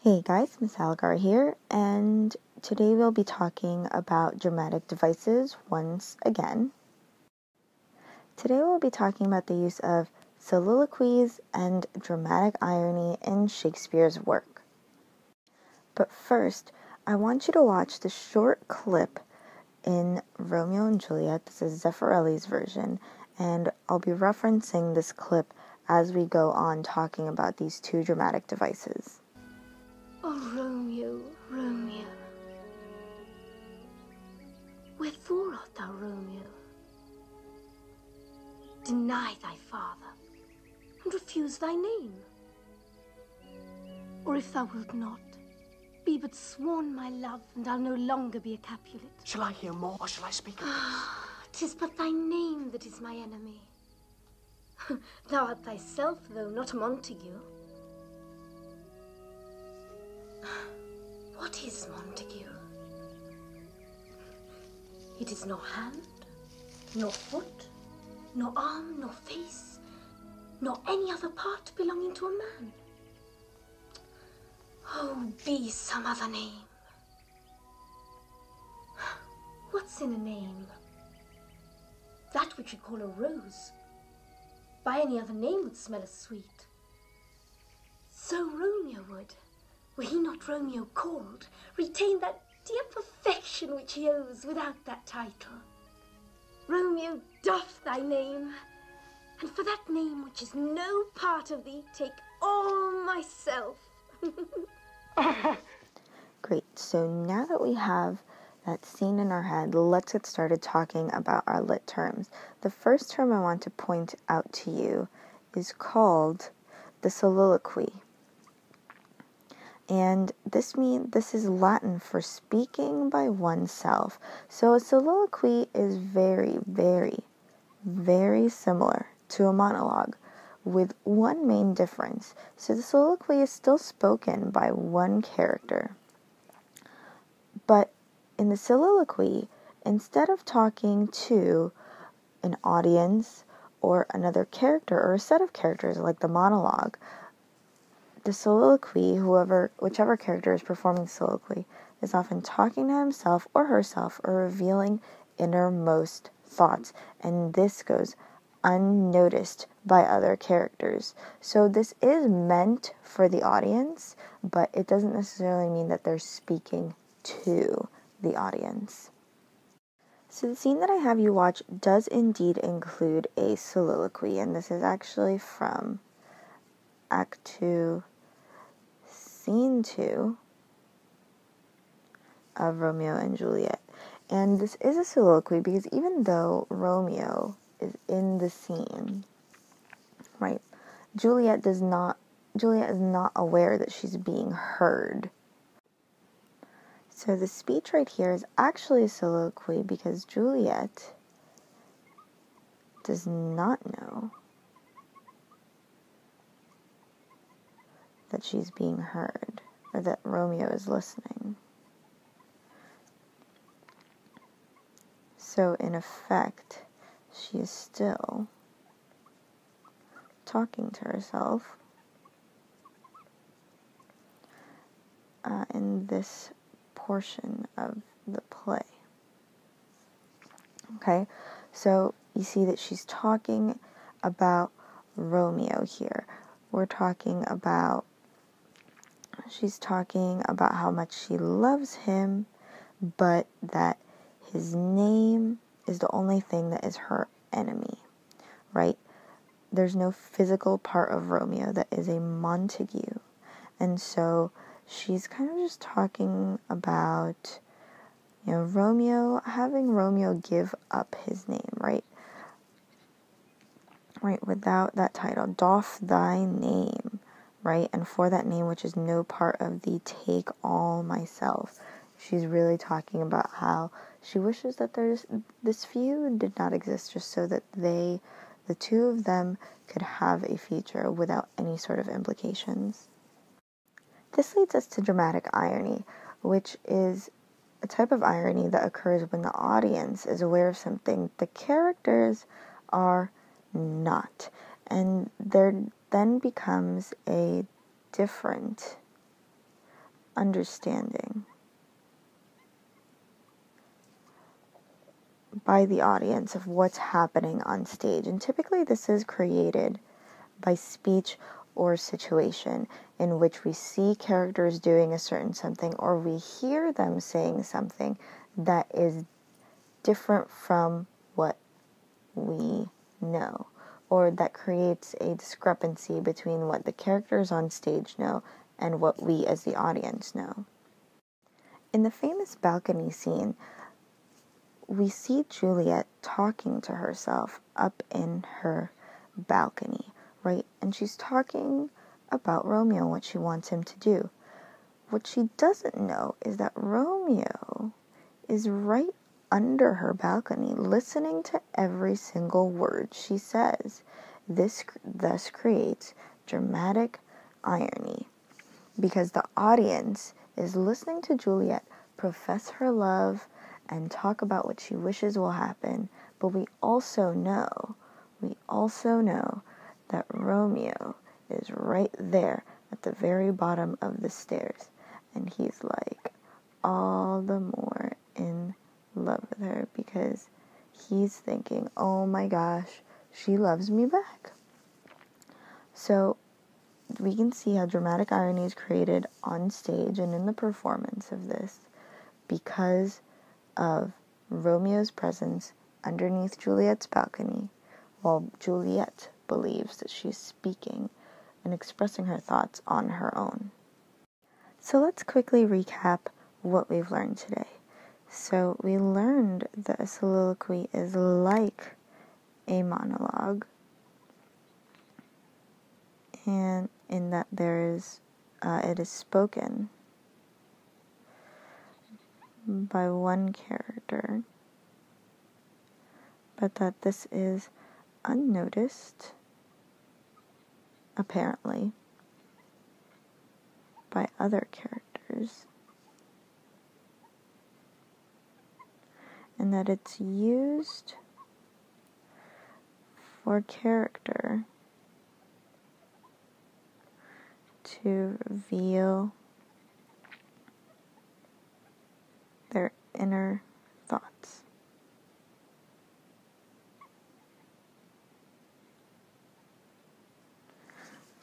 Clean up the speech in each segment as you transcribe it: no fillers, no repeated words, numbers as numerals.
Hey guys, Miss Algar here, and today we'll be talking about dramatic devices once again. Today we'll be talking about the use of soliloquies and dramatic irony in Shakespeare's work. But first, I want you to watch the short clip in Romeo and Juliet. This is Zeffirelli's version, and I'll be referencing this clip as we go on talking about these two dramatic devices. Oh, Romeo, Romeo, wherefore art thou, Romeo? Deny thy father, and refuse thy name. Or if thou wilt not, be but sworn my love, and I'll no longer be a Capulet. Shall I hear more, or shall I speak of this? 'Tis but thy name that is my enemy. Thou art thyself, though not a Montague. What is Montague? It is nor hand, nor foot, nor arm, nor face, nor any other part belonging to a man. Oh, be some other name. What's in a name? That which we call a rose, by any other name would smell as sweet. So Romeo would, were he not Romeo called, retain that dear perfection which he owes without that title. Romeo doff thy name, and for that name which is no part of thee, take all myself. Great, so now that we have that scene in our head, let's get started talking about our lit terms. The first term I want to point out to you is called the soliloquy. And this is Latin for speaking by oneself. So a soliloquy is very, very, very similar to a monologue, with one main difference. So the soliloquy is still spoken by one character. But in the soliloquy, instead of talking to an audience or another character or a set of characters like the monologue, the soliloquy, whichever character is performing soliloquy, is often talking to himself or herself or revealing innermost thoughts, and this goes unnoticed by other characters. So this is meant for the audience, but it doesn't necessarily mean that they're speaking to the audience. So the scene that I have you watch does indeed include a soliloquy, and this is actually from Act 2, Scene 2 of Romeo and Juliet. And this is a soliloquy because even though Romeo is in the scene, right, Juliet is not aware that she's being heard. So the speech right here is actually a soliloquy because Juliet does not know that she's being heard, or that Romeo is listening. So in effect, she is still talking to herself in this portion of the play. Okay, so you see that she's talking about Romeo here. She's talking about how much she loves him, but that his name is the only thing that is her enemy, right? There's no physical part of Romeo that is a Montague. And so she's kind of just talking about, having Romeo give up his name, right? Right, without that title, doff thy name, right? And for that name which is no part of thee, take all myself. She's really talking about how she wishes that this feud did not exist, just so that the two of them could have a future without any sort of implications. This leads us to dramatic irony, which is a type of irony that occurs when the audience is aware of something the characters are not. And there then becomes a different understanding by the audience of what's happening on stage. And typically this is created by speech or situation in which we see characters doing a certain something, or we hear them saying something that is different from what we know, or that creates a discrepancy between what the characters on stage know and what we as the audience know. In the famous balcony scene, we see Juliet talking to herself up in her balcony, right? And she's talking about Romeo, what she wants him to do. What she doesn't know is that Romeo is right under her balcony, listening to every single word she says. This thus creates dramatic irony, because the audience is listening to Juliet profess her love and talk about what she wishes will happen, but we also know that Romeo is right there at the very bottom of the stairs, and he's like all the more in love with her, because he's thinking, oh my gosh, she loves me back. So we can see how dramatic irony is created on stage and in the performance of this because of Romeo's presence underneath Juliet's balcony, while Juliet believes that she's speaking and expressing her thoughts on her own. So let's quickly recap what we've learned today. So we learned that a soliloquy is like a monologue, and in that it is spoken by one character, but that this is unnoticed, apparently, by other characters, and that it's used for character to reveal their inner thoughts.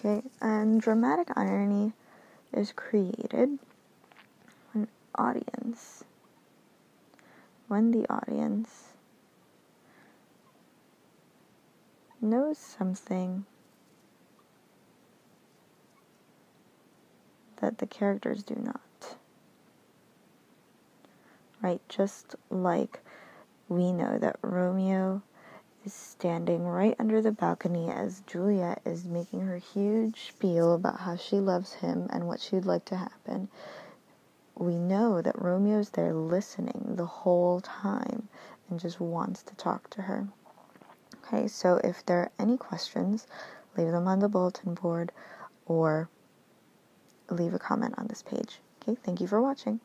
Okay, and dramatic irony is created when the audience knows something that the characters do not. Right, just like we know that Romeo is standing right under the balcony as Juliet is making her huge spiel about how she loves him and what she'd like to happen. We know that Romeo's there listening the whole time and just wants to talk to her. Okay, so if there are any questions, leave them on the bulletin board or leave a comment on this page. Okay, thank you for watching.